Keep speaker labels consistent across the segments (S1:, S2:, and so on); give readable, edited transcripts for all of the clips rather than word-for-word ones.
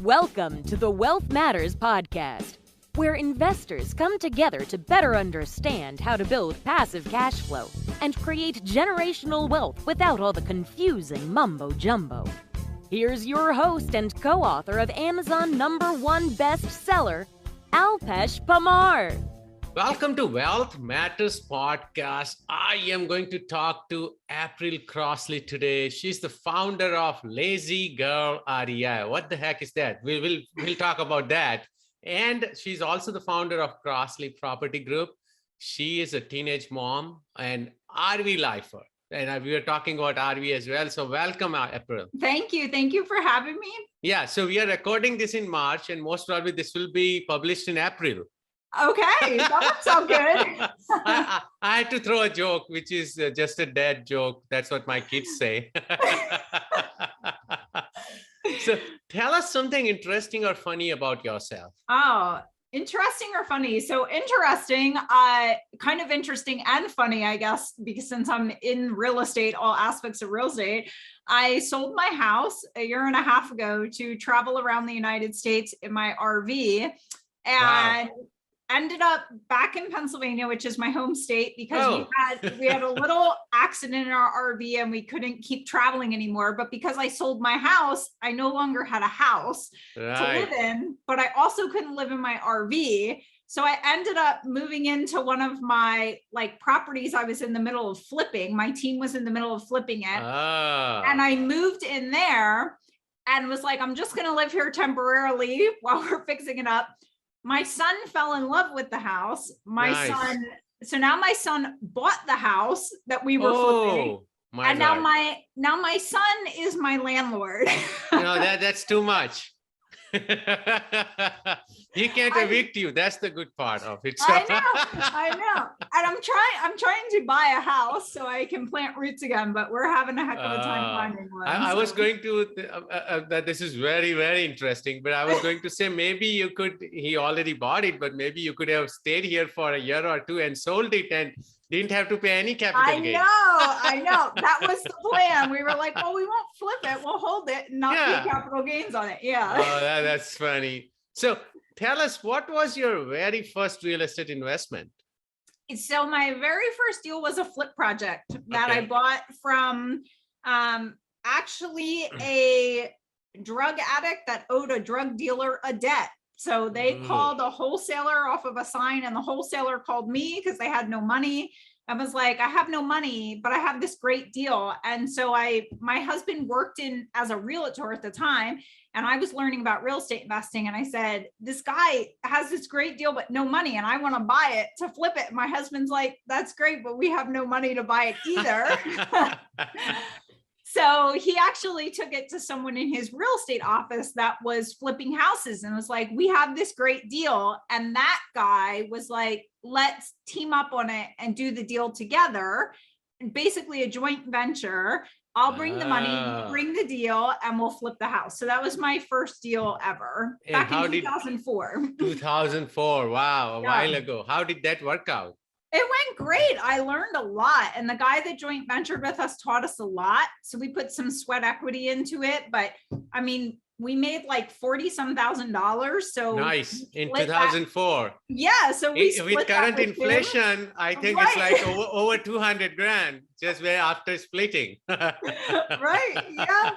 S1: Welcome to the Wealth Matters podcast, where investors come together to better understand how to build passive cash flow and create generational wealth without all the confusing mumbo-jumbo. Here's your host and co-author of Amazon #1 bestseller, Alpesh Pamar.
S2: Welcome to Wealth Matters podcast. I am going to talk to April Crossley today. She's the founder of Lazy Girl REI. What the heck is that? We'll talk about that. And she's also the founder of Crossley Property Group. She is a teenage mom and RV lifer. And we are talking about RV as well. So welcome, April.
S3: Thank you. Thank you for having me.
S2: Yeah, so we are recording this in March and most probably this will be published in April.
S3: Okay, that sounds good.
S2: I had to throw a joke, which is just a dad joke. That's what my kids say. So tell us something interesting or funny about yourself.
S3: Oh, interesting or funny? So interesting, kind of interesting and funny, I guess, because since I'm in real estate, all aspects of real estate, I sold my house a year and a half ago to travel around the United States in my RV. And ended up back in Pennsylvania, which is my home state, because we had a little accident in our RV and we couldn't keep traveling anymore. But because I sold my house, I no longer had a house to live in, but I also couldn't live in my RV. So I ended up moving into one of my properties I was in the middle of flipping. My team was in the middle of flipping it. And I moved in there and was like, I'm just going to live here temporarily while we're fixing it up. My son fell in love with the house. So now my son bought the house that we were flipping. And now my son is my landlord.
S2: No, that's too much. He can't evict you. That's the good part of it. So.
S3: I know. And I'm trying to buy a house so I can plant roots again, but we're having a heck of a time finding one.
S2: I was going to, this is very, very interesting, but I was going to say, maybe he already bought it, but maybe you could have stayed here for a year or two and sold it and didn't have to pay any capital gain.
S3: I know. That was the plan. We were like, well, we won't flip it. We'll hold it and not pay capital gains on it. Yeah.
S2: Oh, that's funny. So tell us, what was your very first real estate investment?
S3: So my very first deal was a flip project that I bought from actually a drug addict that owed a drug dealer a debt. So they called a wholesaler off of a sign, and the wholesaler called me because they had no money. I was like, I have no money, but I have this great deal. And so my husband worked as a realtor at the time, and I was learning about real estate investing. And I said, this guy has this great deal, but no money, and I want to buy it to flip it. My husband's like, that's great, but we have no money to buy it either. So he actually took it to someone in his real estate office that was flipping houses and was like, we have this great deal. And that guy was like, let's team up on it and do the deal together. And basically a joint venture. I'll bring the money, you bring the deal, and we'll flip the house. So that was my first deal ever back in 2004.
S2: 2004. Wow. A while ago. How did that work out?
S3: It went great. I learned a lot. And the guy that joint ventured with us taught us a lot. So we put some sweat equity into it. But I mean, we made like $40,000. So
S2: nice. In 2004.
S3: Yeah. So
S2: with current inflation, I think it's like over 200 grand just after splitting.
S3: Right. Yeah.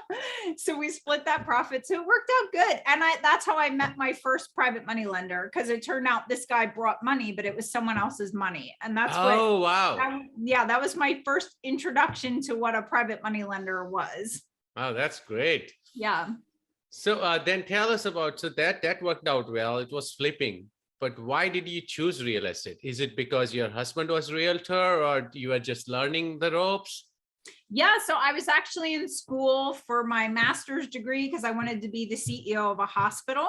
S3: So we split that profit. So it worked out good. And that's how I met my first private money lender, because it turned out this guy brought money, but it was someone else's money. And that's that was my first introduction to what a private money lender was.
S2: Wow, that's great.
S3: Yeah.
S2: So then tell us about, so that worked out well. It was flipping, but why did you choose real estate? Is it because your husband was a realtor, or you were just learning the ropes?
S3: Yeah. So I was actually in school for my master's degree because I wanted to be the CEO of a hospital.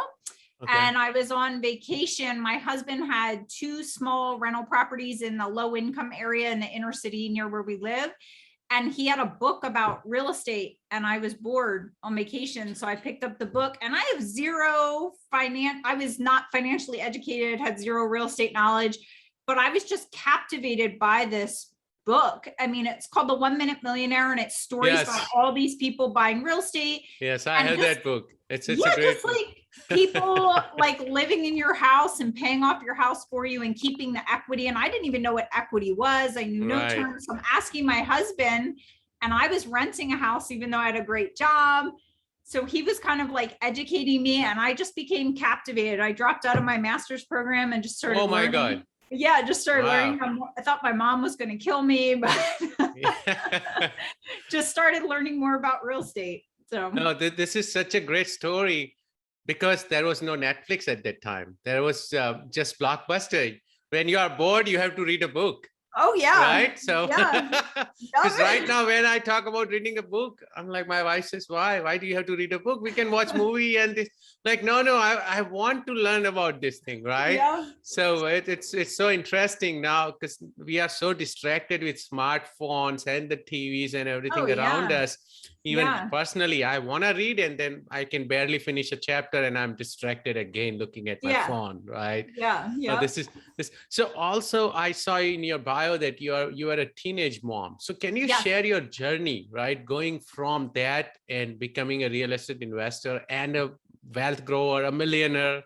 S3: And I was on vacation. My husband had 2 small rental properties in the low income area in the inner city near where we live. And he had a book about real estate, and I was bored on vacation. So I picked up the book, and I have I was not financially educated, had zero real estate knowledge, but I was just captivated by this book. I mean, it's called The 1 Minute Millionaire, and it's stories about
S2: Yes.
S3: all these people buying real estate.
S2: Yes, I
S3: And
S2: have
S3: just,
S2: that book. It's a
S3: yeah,
S2: great
S3: just
S2: book.
S3: like people like living in your house and paying off your house for you and keeping the equity. And I didn't even know what equity was. I knew no
S2: Right.
S3: terms. So I'm asking my husband, and I was renting a house, even though I had a great job. So he was kind of like educating me, and I just became captivated. I dropped out of my master's program and just started
S2: Oh my
S3: learning.
S2: God.
S3: Yeah, just started
S2: Wow.
S3: learning. I thought my mom was going to kill me, but just started learning more about real estate. So
S2: No, this is such a great story because there was no Netflix at that time. There was just Blockbuster. When you are bored, you have to read a book.
S3: oh yeah.
S2: Right. So,
S3: Yeah.
S2: because right now when I talk about reading a book, I'm like, my wife says, why do you have to read a book? We can watch movie and this. Like, no, I want to learn about this thing. Right.
S3: Yeah.
S2: So it's so interesting now because we are so distracted with smartphones and the TVs and everything around us. Even personally, I want to read and then I can barely finish a chapter and I'm distracted again looking at my phone. Right.
S3: Yeah. Yeah.
S2: This. So also I saw in your bio that you are a teenage mom. So can you share your journey, right? Going from that and becoming a real estate investor and a wealth grower, a millionaire.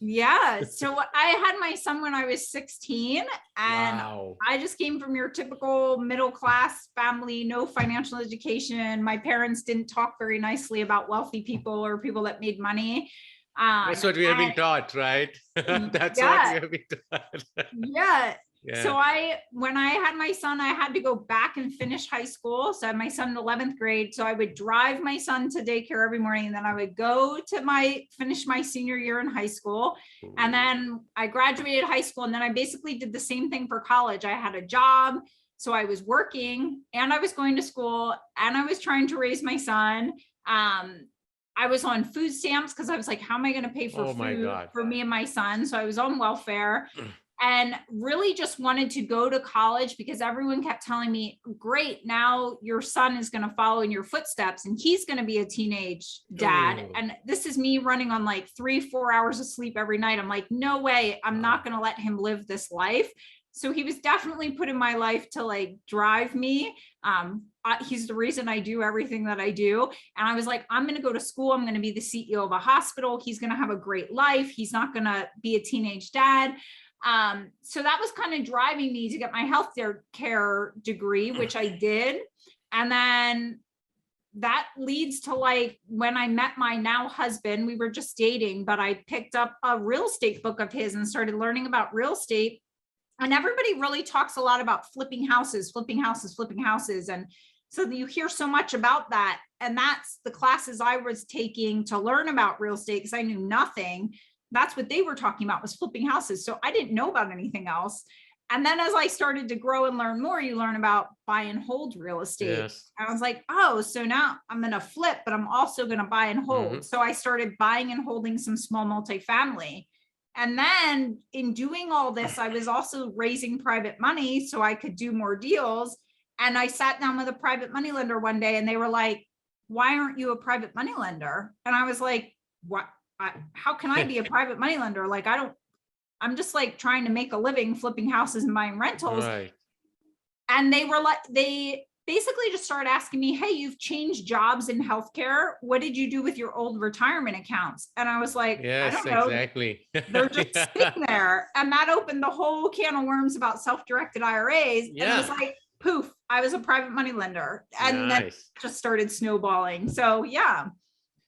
S3: Yeah. So I had my son when I was 16, and
S2: Wow.
S3: I just came from your typical middle class family, no financial education. My parents didn't talk very nicely about wealthy people or people that made money.
S2: That's what we have been taught, right? That's what we have been taught.
S3: Yeah.
S2: Yeah.
S3: So when I had my son, I had to go back and finish high school. So I had my son in 11th grade. So I would drive my son to daycare every morning, and then I would go to finish my senior year in high school. And then I graduated high school, and then I basically did the same thing for college. I had a job. So I was working and I was going to school and I was trying to raise my son. I was on food stamps because I was like, how am I going to pay for food for me and my son? So I was on welfare. And really just wanted to go to college because everyone kept telling me, great, now your son is going to follow in your footsteps and he's going to be a teenage dad. And this is me running on like 3-4 hours of sleep every night. I'm like, no way, I'm not going to let him live this life. So he was definitely put in my life to like drive me. He's the reason I do everything that I do. And I was like, I'm going to go to school. I'm going to be the CEO of a hospital. He's going to have a great life. He's not going to be a teenage dad. So that was kind of driving me to get my healthcare degree, which I did. And then that leads to like when I met my now husband, we were just dating, but I picked up a real estate book of his and started learning about real estate. And everybody really talks a lot about flipping houses. And so you hear so much about that. And that's the classes I was taking to learn about real estate because I knew nothing. That's what they were talking about, was flipping houses. So I didn't know about anything else. And then as I started to grow and learn more, you learn about buy and hold real estate.
S2: Yes.
S3: I was like, oh, so now I'm going to flip, but I'm also going to buy and hold. So I started buying and holding some small multifamily. And then in doing all this, I was also raising private money so I could do more deals. And I sat down with a private money lender one day and they were like, why aren't you a private money lender? And I was like, what? How can I be a private money lender? Like, I'm just like trying to make a living flipping houses and buying rentals.
S2: Right.
S3: And they basically just started asking me, hey, you've changed jobs in healthcare. What did you do with your old retirement accounts? And I was like,
S2: yes,
S3: I don't know.
S2: Exactly.
S3: They're just sitting there. And that opened the whole can of worms about self-directed IRAs. And I was like, poof, I was a private money lender. And then just started snowballing. So yeah.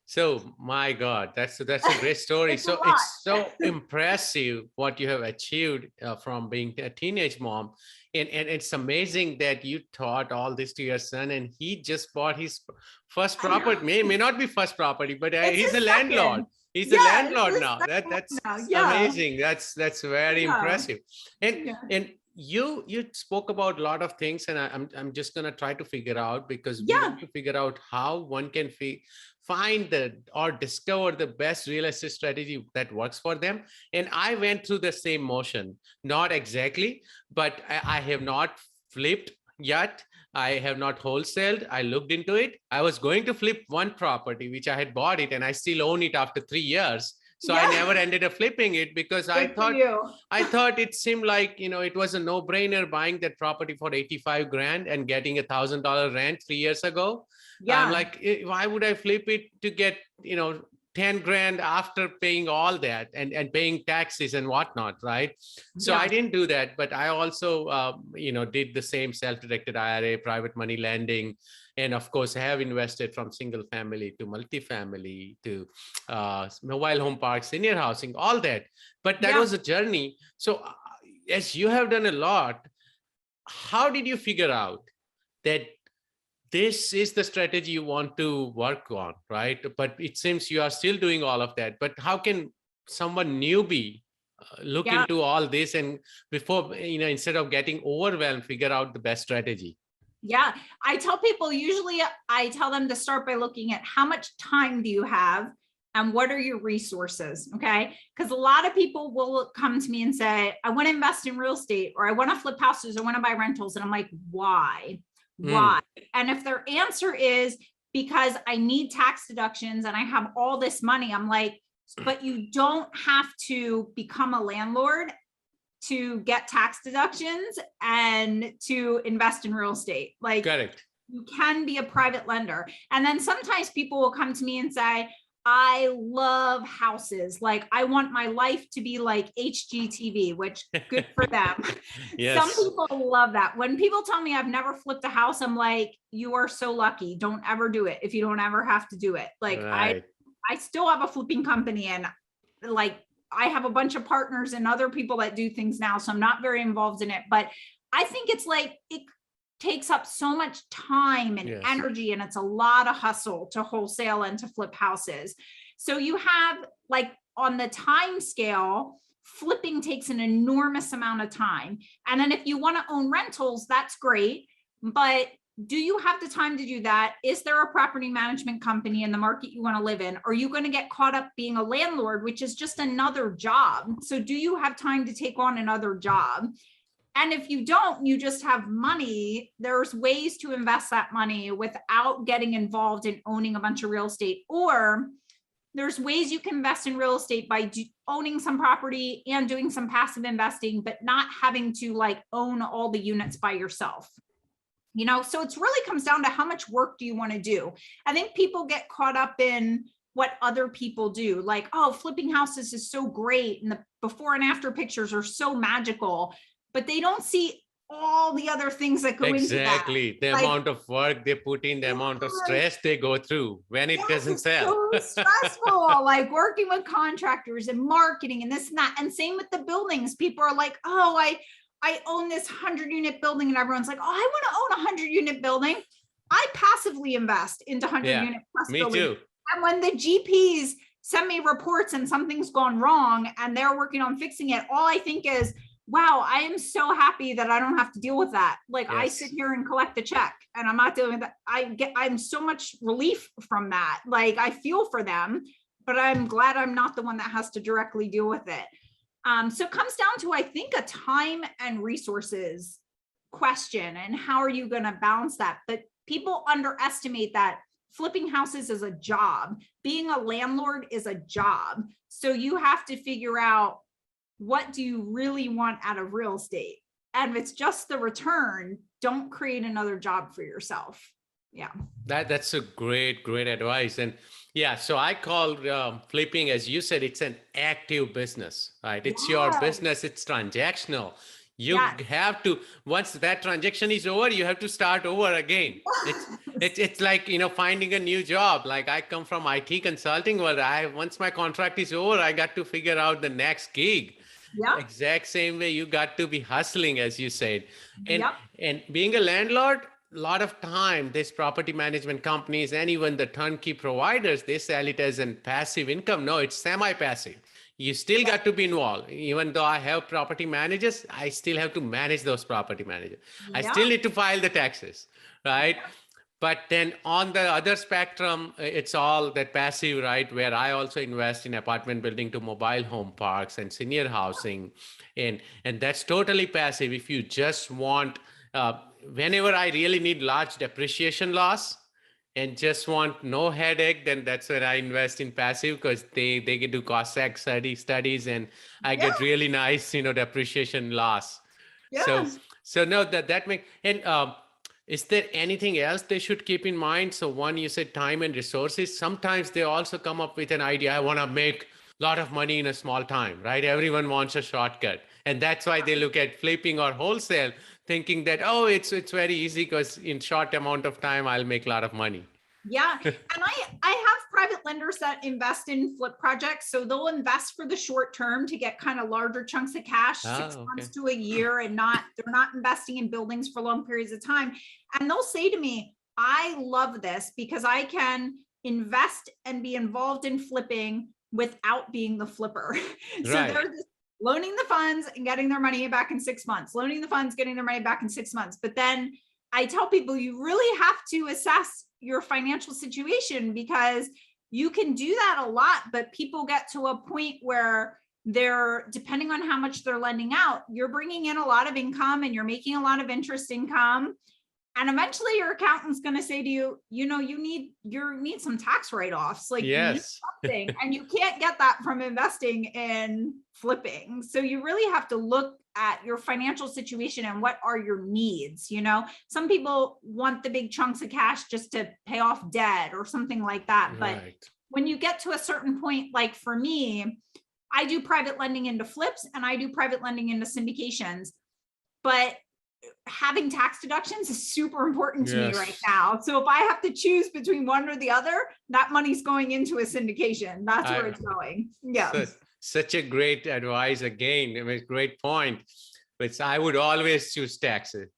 S2: So my God, that's a great story. So it's so impressive what you have achieved from being a teenage mom. And it's amazing that you taught all this to your son and he just bought his first property. May not be first property, but he's a landlord. He's a landlord now. That's amazing. That's very impressive. And you spoke about a lot of things, and I'm just gonna try to figure out, because we want to figure out how one can find or discover the best real estate strategy that works for them. And I went through the same motion, not exactly, but I have not flipped yet. I have not wholesaled. I looked into it. I was going to flip one property, which I had bought it, and I still own it after 3 years. So I never ended up flipping it because I
S3: Good for you.
S2: thought it seemed like, it was a no-brainer buying that property for 85 grand and getting $1,000 rent 3 years ago. I'm like, why would I flip it to get, 10 grand after paying all that and paying taxes and whatnot, right? So I didn't do that, but I also, did the same self-directed IRA, private money lending, and of course, I have invested from single family to multifamily to mobile home parks, senior housing, all that. But that was a journey. So as you have done a lot, how did you figure out that this is the strategy you want to work on, right? But it seems you are still doing all of that. But how can someone newbie look into all this and before, instead of getting overwhelmed, figure out the best strategy?
S3: Yeah, I tell people, usually I tell them to start by looking at how much time do you have and what are your resources, okay? Because a lot of people will come to me and say, I want to invest in real estate, or I want to flip houses, or I want to buy rentals. And I'm like, why? Why? And if their answer is because I need tax deductions and I have all this money, I'm like, but you don't have to become a landlord to get tax deductions and to invest in real estate. Like,
S2: correct.
S3: You can be a private lender. And then sometimes people will come to me and say, I love houses. Like, I want my life to be like HGTV, which good for them.
S2: Yes.
S3: Some people love that. When people tell me I've never flipped a house, I'm like, you are so lucky. Don't ever do it if you don't ever have to do it. Like, right. I still have a flipping company, and like, I have a bunch of partners and other people that do things now. So I'm not very involved in it, but I think it's like, it takes up so much time and energy, and it's a lot of hustle to wholesale and to flip houses. So you have, like, on the time scale, flipping takes an enormous amount of time. And then if you want to own rentals, that's great. But do you have the time to do that? Is there a property management company in the market you want to live in? Are you going to get caught up being a landlord, which is just another job? So do you have time to take on another job? And if you don't, you just have money, there's ways to invest that money without getting involved in owning a bunch of real estate. Or there's ways you can invest in real estate by owning some property and doing some passive investing, but not having to like own all the units by yourself. So it's really comes down to how much work do you want to do? I think people get caught up in what other people do. Like, oh, flipping houses is so great, and the before and after pictures are so magical, but they don't see all the other things that go into that.
S2: Exactly. The amount of work they put in, the amount of stress they go through when it doesn't sell.
S3: So stressful, like working with contractors and marketing and this and that. And same with the buildings. People are like, oh, I own this 100-unit building, and everyone's like, oh, I want to own a 100-unit building. I passively invest into 100-unit plus
S2: me
S3: buildings.
S2: Too.
S3: And when the GPs send me reports and something's gone wrong and they're working on fixing it, all I think is, wow, I am so happy that I don't have to deal with that. Like, I sit here and collect a check and I'm not dealing with that. I'm so much relief from that. Like, I feel for them, but I'm glad I'm not the one that has to directly deal with it. So it comes down to, I think, a time and resources question, and how are you going to balance that? But people underestimate that flipping houses is a job. Being a landlord is a job. So you have to figure out, what do you really want out of real estate? And if it's just the return, don't create another job for yourself. Yeah.
S2: That's a great advice. And so I call flipping, as you said, it's an active business, right? It's your business. It's transactional. You have to, once that transaction is over, you have to start over again. It's like, finding a new job. Like, I come from IT consulting, where once my contract is over, I got to figure out the next gig. Yeah. Exact same way you got to be hustling, as you said. And being a landlord, a lot of time, these property management companies and even the turnkey providers, they sell it as a passive income. No, it's semi-passive. You still got to be involved. Even though I have property managers, I still have to manage those property managers. I still need to file the taxes, right? But then on the other spectrum, it's all that passive, right? Where I also invest in apartment building to mobile home parks and senior housing. And that's totally passive. If you just want, whenever I really need large depreciation loss, and just want no headache, then that's where I invest in passive, because they get to cost studies, and I
S3: Yeah,
S2: get really nice, depreciation loss. So
S3: yeah.
S2: so no, that make. And is there anything else they should keep in mind? So one, you said time and resources. Sometimes they also come up with an idea, I want to make a lot of money in a small time, right? Everyone wants a shortcut, and that's why they look at flipping or wholesale, thinking that, oh, it's very easy because in short amount of time I'll make a lot of money.
S3: Yeah. And I have private lenders that invest in flip projects. So they'll invest for the short term to get kind of larger chunks of cash, six
S2: Oh,
S3: months
S2: okay.
S3: to a year, and they're not investing in buildings for long periods of time. And they'll say to me, I love this because I can invest and be involved in flipping without being the flipper. So
S2: Right.
S3: they're just loaning the funds and getting their money back in 6 months, loaning the funds, getting their money back in 6 months. But then I tell people you really have to assess your financial situation, because you can do that a lot, but people get to a point where they're, depending on how much they're lending out, you're bringing in a lot of income and you're making a lot of interest income. And eventually your accountant's going to say to you, you need some tax write-offs, like you need
S2: Yes.
S3: something, and you can't get that from investing in flipping. So you really have to look at your financial situation and what are your needs. Some people want the big chunks of cash just to pay off debt or something like that. But
S2: Right.
S3: when you get to a certain point, like for me, I do private lending into flips and I do private lending into syndications. But having tax deductions is super important to me right
S2: Yes.
S3: now. So if I have to choose between one or the other, that money's going into a syndication. That's where
S2: I
S3: it's going. Yeah.
S2: such a great advice again. I mean, great point. But I would always choose taxes,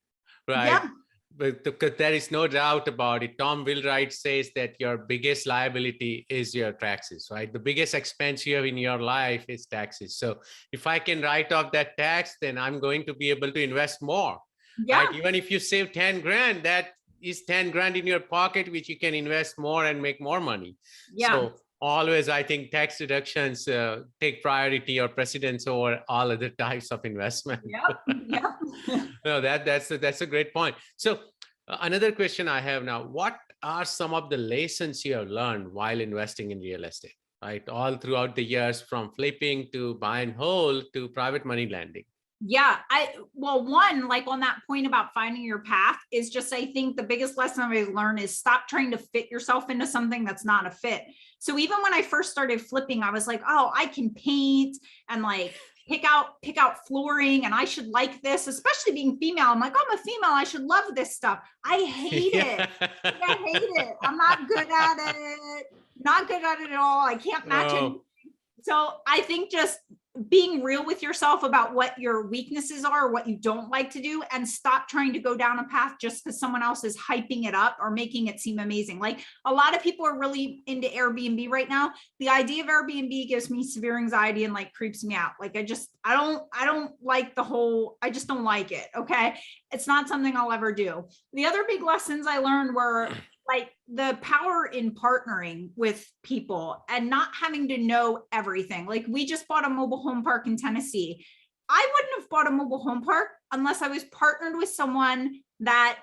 S2: right?
S3: Yeah.
S2: But because there is no doubt about it. Tom Wheelwright says that your biggest liability is your taxes, right? The biggest expense you have in your life is taxes. So if I can write off that tax, then I'm going to be able to invest more, right?
S3: Yeah.
S2: Even if you save 10 grand, that is 10 grand in your pocket, which you can invest more and make more money.
S3: Yeah.
S2: So always, I think tax deductions take priority or precedence over all other types of investment.
S3: Yep. Yep.
S2: No, that's a great point. So another question I have now: what are some of the lessons you have learned while investing in real estate? Right, all throughout the years, from flipping to buy and hold to private money lending.
S3: Yeah, one, like on that point about finding your path, is just, I think the biggest lesson I've learned is stop trying to fit yourself into something that's not a fit. So even when I first started flipping, I was like, oh, I can paint and like pick out flooring, and I should like this, especially being female. I'm like, oh, I'm a female, I should love this stuff. I hate it. I hate it. I'm not good at it. Not good at it at all. I can't match it.
S2: Oh,
S3: So I think just being real with yourself about what your weaknesses are, what you don't like to do, and stop trying to go down a path just because someone else is hyping it up or making it seem amazing. Like a lot of people are really into Airbnb right now. The idea of Airbnb gives me severe anxiety and like creeps me out. Like I don't like I just don't like it. Okay. It's not something I'll ever do. The other big lessons I learned were like the power in partnering with people and not having to know everything. Like we just bought a mobile home park in Tennessee. I wouldn't have bought a mobile home park unless I was partnered with someone that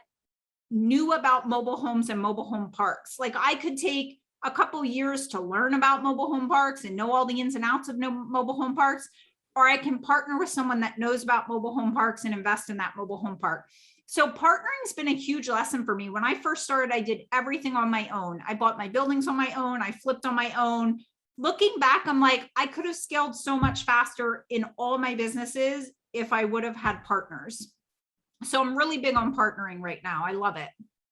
S3: knew about mobile homes and mobile home parks. Like I could take a couple years to learn about mobile home parks and know all the ins and outs of mobile home parks, or I can partner with someone that knows about mobile home parks and invest in that mobile home park. So partnering's been a huge lesson for me. When I first started, I did everything on my own. I bought my buildings on my own. I flipped on my own. Looking back, I'm like, I could have scaled so much faster in all my businesses if I would have had partners. So I'm really big on partnering right now. I love it.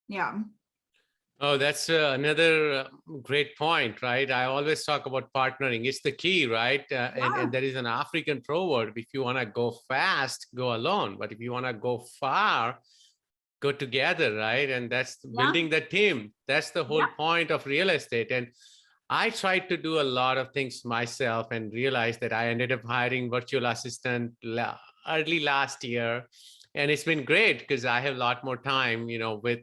S3: Yeah.
S2: Oh, that's another great point, right? I always talk about partnering. It's the key, right? And there is an African proverb: if you want to go fast, go alone. But if you want to go far, go together, right? And that's building the team. That's the whole point of real estate. And I tried to do a lot of things myself and realized that I ended up hiring virtual assistant early last year. And it's been great because I have a lot more time, with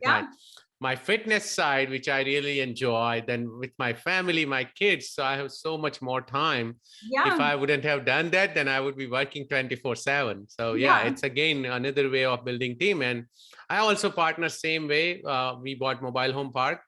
S2: my fitness side, which I really enjoy, then with my family, my kids. So I have so much more time. If I wouldn't have done that, then I would be working 24/7. So it's again another way of building team. And I also partner same way. We bought mobile home park.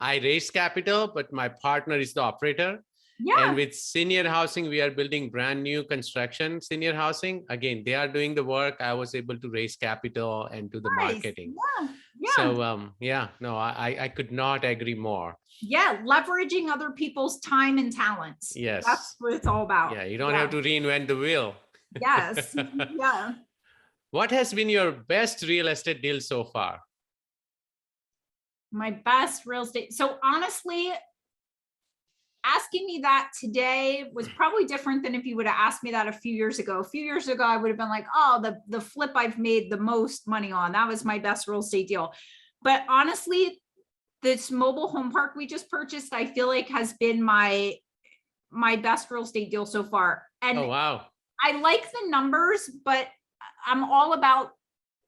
S2: I raise capital, but my partner is the operator.
S3: Yeah.
S2: And with senior housing, we are building brand new construction senior housing. Again, they are doing the work. I was able to raise capital and do the
S3: Nice.
S2: marketing.
S3: Yeah. Yeah.
S2: So yeah, no, I could not agree more.
S3: Yeah. Leveraging other people's time and talents.
S2: Yes.
S3: That's what it's all about.
S2: Yeah, you don't have to reinvent the wheel.
S3: Yes. Yeah.
S2: What has been your best real estate deal so far?
S3: My best real estate. So honestly, asking me that today was probably different than if you would have asked me that a few years ago. A few years ago, I would have been like, oh, the flip I've made the most money on. That was my best real estate deal. But honestly, this mobile home park we just purchased, I feel like has been my best real estate deal so far. And
S2: oh, wow.
S3: I like the numbers, but I'm all about,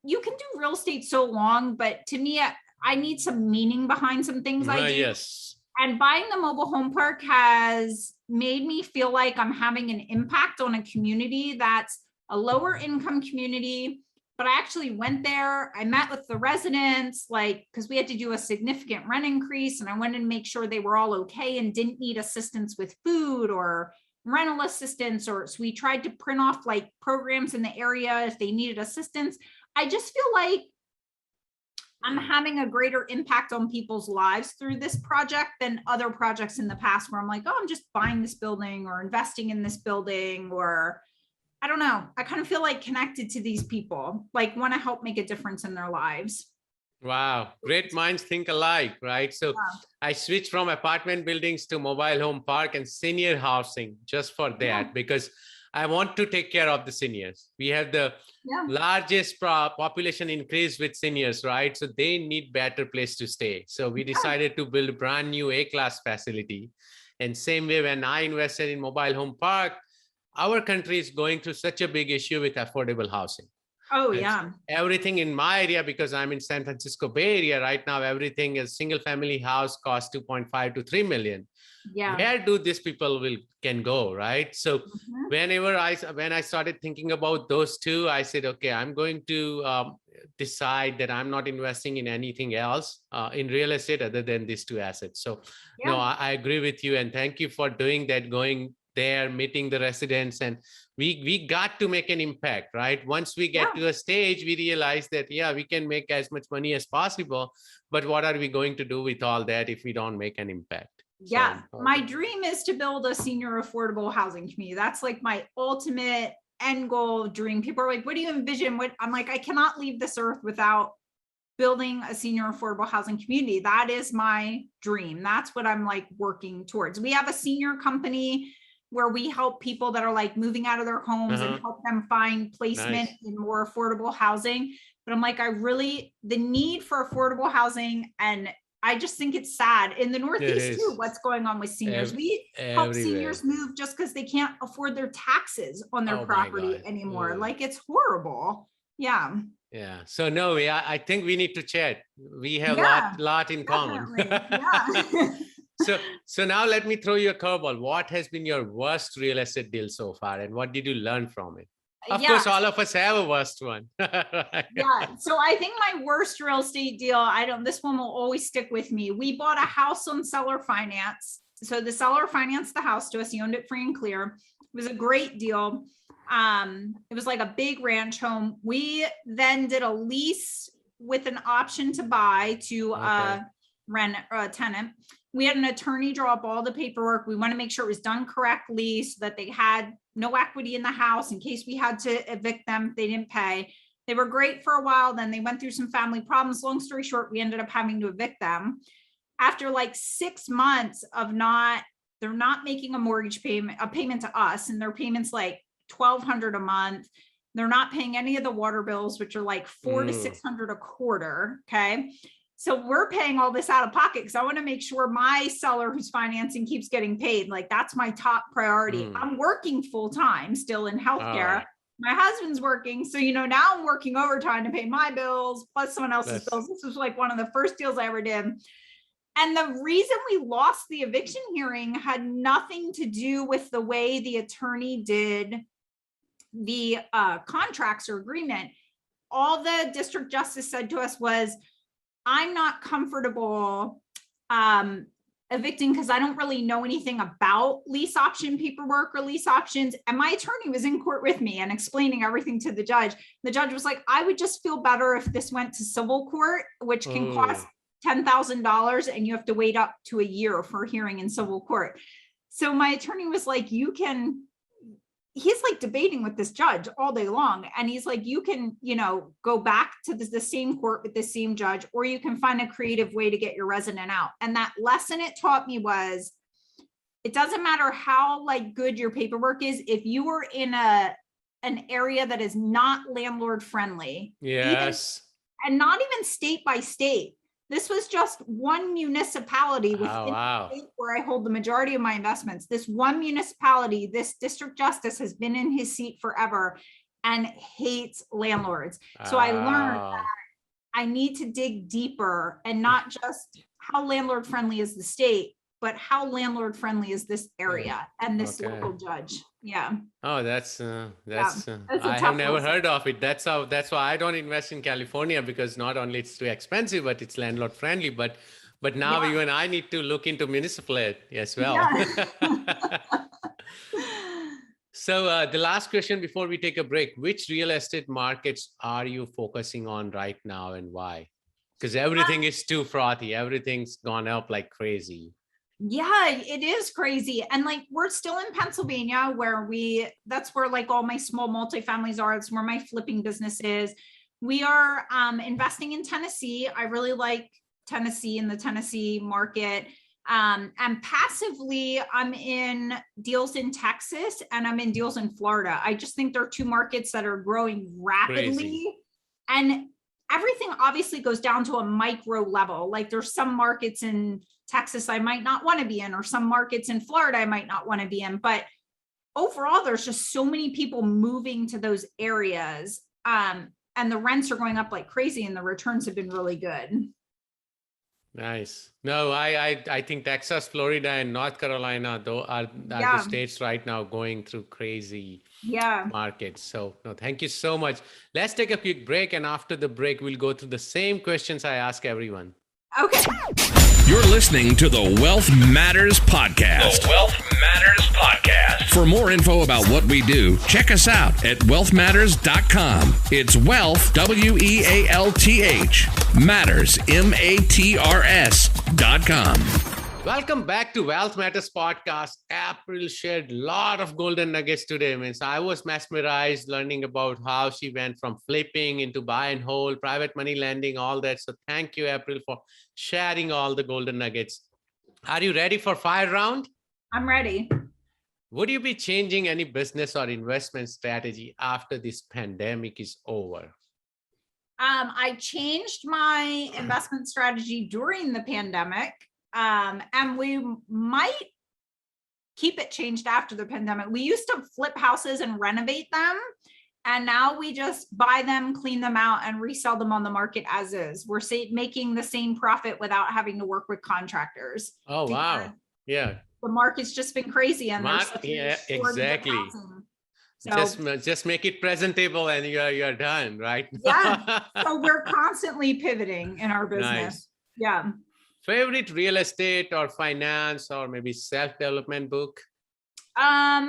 S3: you can do real estate so long, but to me, I need some meaning behind some things I do.
S2: Yes.
S3: And buying the mobile home park has made me feel like I'm having an impact on a community that's a lower income community. But I actually went there. I met with the residents, like, because we had to do a significant rent increase, and I wanted to make sure they were all okay and didn't need assistance with food or rental assistance. Or so we tried to print off like programs in the area if they needed assistance. I just feel like I'm having a greater impact on people's lives through this project than other projects in the past where I'm like, oh, I'm just buying this building or investing in this building, or I don't know. I kind of feel like connected to these people, like want to help make a difference in their lives.
S2: Wow. Great minds think alike, right? So I switched from apartment buildings to mobile home park and senior housing just for that, because I want to take care of the seniors. We have the largest population increase with seniors, right? So they need better place to stay. So we decided to build a brand new A-class facility. And same way, when I invested in mobile home park, our country is going through such a big issue with affordable housing.
S3: Oh,
S2: and
S3: yeah.
S2: Everything in my area, because I'm in San Francisco Bay Area right now, everything is single family house costs 2.5 to 3 million.
S3: Yeah.
S2: Where do these people can go, right? So when I started thinking about those two, I said, okay, I'm going to decide that I'm not investing in anything else in real estate other than these two assets. So no, I agree with you, and thank you for doing that, going there, meeting the residents, and we got to make an impact, right? Once we get to a stage, we realize that, we can make as much money as possible, but what are we going to do with all that if we don't make an impact?
S3: Yeah. So, my dream is to build a senior affordable housing community. That's like my ultimate end goal dream. People are like, what do you envision? What I'm like, I cannot leave this earth without building a senior affordable housing community. That is my dream. That's what I'm like working towards. We have a senior company where we help people that are like moving out of their homes and help them find placement in more affordable housing. But I'm like, the need for affordable housing, and I just think it's sad in the Northeast too, what's going on with seniors. We help seniors move just because they can't afford their taxes on their property anymore. Like, it's horrible. Yeah.
S2: Yeah. So no, I think we need to chat. We have a lot in common. So now let me throw you a curveball. What has been your worst real estate deal so far, and what did you learn from it? Of course, all of us have a worst one.
S3: Yeah. So I think my worst real estate deal, this one will always stick with me. We bought a house on seller finance. So the seller financed the house to us. He owned it free and clear. It was a great deal. It was like a big ranch home. We then did a lease with an option to buy to rent a tenant. We had an attorney draw up all the paperwork. We want to make sure it was done correctly so that they had no equity in the house in case we had to evict them if they didn't pay. They were great for a while. Then they went through some family problems. Long story short, we ended up having to evict them. After like 6 months of they're not making a payment to us, and their payments like $1,200 a month. They're not paying any of the water bills, which are like $400 to $600 a quarter. Okay. So we're paying all this out of pocket because I want to make sure my seller who's financing keeps getting paid. Like, that's my top priority. I'm working full time still in healthcare. My husband's working. So, now I'm working overtime to pay my bills plus someone else's bills. This was like one of the first deals I ever did. And the reason we lost the eviction hearing had nothing to do with the way the attorney did the contracts or agreement. All the district justice said to us was, I'm not comfortable evicting because I don't really know anything about lease option paperwork or lease options. And my attorney was in court with me and explaining everything to the judge. The judge was like, I would just feel better if this went to civil court, which can cost $10,000 and you have to wait up to a year for a hearing in civil court. So my attorney was like, he's like debating with this judge all day long. And he's like, you can, go back to the same court with the same judge, or you can find a creative way to get your resident out. And that lesson it taught me was, it doesn't matter how good your paperwork is. If you are in an area that is not landlord friendly,
S2: yes,
S3: and not even state by state. This was just one municipality within the state where I hold the majority of my investments. This one municipality, this district justice has been in his seat forever and hates landlords. So I learned that I need to dig deeper and not just how landlord friendly is the state, but how landlord friendly is this area and this local judge. Yeah.
S2: Oh, that's I have never heard of it. That's why I don't invest in California, because not only it's too expensive, but it's landlord friendly. But now even I need to look into municipal as well. Yeah. So the last question before we take a break: which real estate markets are you focusing on right now, and why? Because everything is too frothy. Everything's gone up like crazy.
S3: Yeah, it is crazy. And we're still in Pennsylvania where that's where all my small multifamilies are. It's where my flipping business is. We are investing in Tennessee. I really like Tennessee and the Tennessee market. And passively, I'm in deals in Texas and I'm in deals in Florida. I just think they're two markets that are growing rapidly. Crazy. And everything obviously goes down to a micro level. There's some markets in Texas I might not want to be in, or some markets in Florida I might not want to be in. But overall, there's just so many people moving to those areas. And the rents are going up like crazy and the returns have been really good.
S2: Nice. No, I think Texas, Florida, and North Carolina, though, are the states right now going through crazy markets. So no, thank you so much. Let's take a quick break. And after the break, we'll go through the same questions I ask everyone.
S3: Okay.
S4: You're listening to the Wealth Matters Podcast. The Wealth Matters Podcast. For more info about what we do, check us out at wealthmatters.com. It's wealth, WEALTH, matters, MATRS.com.
S2: Welcome back to Wealth Matters Podcast. April shared a lot of golden nuggets today. I was mesmerized learning about how she went from flipping into buy and hold, private money lending, all that. So thank you, April, for sharing all the golden nuggets. Are you ready for fire round?
S3: I'm ready.
S2: Would you be changing any business or investment strategy after this pandemic is over?
S3: I changed my investment strategy during the pandemic. And we might keep it changed after the pandemic. We used to flip houses and renovate them. And now we just buy them, clean them out, and resell them on the market as is. We're making the same profit without having to work with contractors.
S2: Oh, wow. Yeah.
S3: The market's just been crazy. And
S2: exactly. So, just make it presentable and you're done, right?
S3: Yeah. So we're constantly pivoting in our business.
S2: Nice.
S3: Yeah.
S2: Favorite real estate or finance or maybe self-development book?
S3: A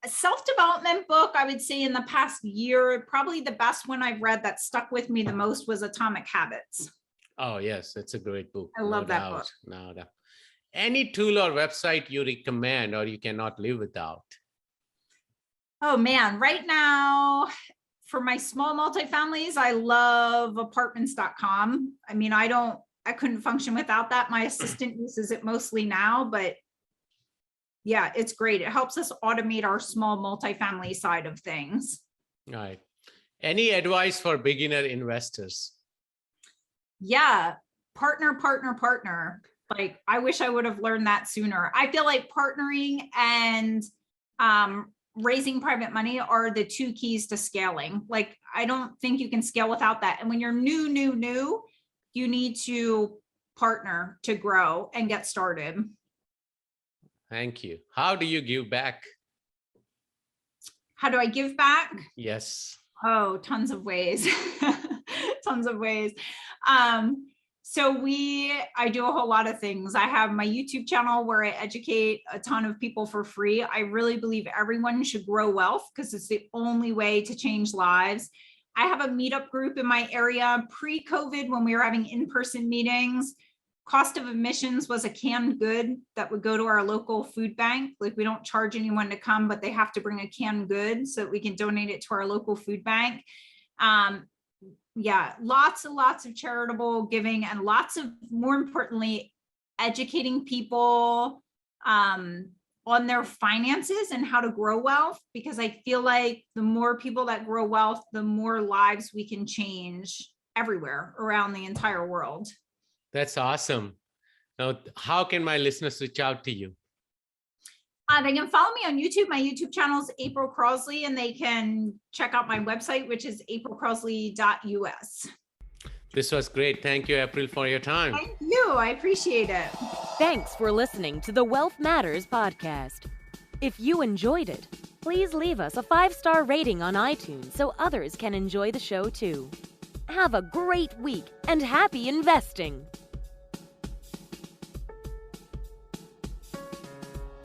S3: self-development book, I would say in the past year, probably the best one I've read that stuck with me the most was Atomic Habits.
S2: Oh, yes. It's a great book.
S3: I love that book.
S2: No doubt. Any tool or website you recommend or you cannot live without?
S3: Oh, man. Right now, for my small multifamilies, I love apartments.com. I mean, I couldn't function without that. My assistant uses it mostly now, but yeah, it's great. It helps us automate our small multifamily side of things.
S2: All right. Any advice for beginner investors?
S3: Yeah. Partner. Like, I wish I would have learned that sooner. I feel like partnering and raising private money are the two keys to scaling. Like, I don't think you can scale without that. And when you're new, you need to partner to grow and get started.
S2: Thank you. How do you give back?
S3: How do I give back?
S2: Yes.
S3: Oh, tons of ways. Tons of ways. So I do a whole lot of things. I have my YouTube channel where I educate a ton of people for free. I really believe everyone should grow wealth because it's the only way to change lives. I have a meetup group in my area. Pre-COVID, when we were having in-person meetings, cost of admissions was a canned good that would go to our local food bank. Like, we don't charge anyone to come, but they have to bring a canned good so that we can donate it to our local food bank. Yeah, lots and lots of charitable giving, and lots of, more importantly, educating people on their finances and how to grow wealth, because I feel like the more people that grow wealth, the more lives we can change everywhere around the entire world.
S2: That's awesome. Now, how can my listeners reach out to you?
S3: They can follow me on YouTube. My YouTube channel is April Crossley, and they can check out my website, which is aprilcrossley.us.
S2: This was great. Thank you, April, for your time.
S3: Thank you. I appreciate it.
S1: Thanks for listening to the Wealth Matters podcast. If you enjoyed it, please leave us a 5-star rating on iTunes so others can enjoy the show too. Have a great week and happy investing.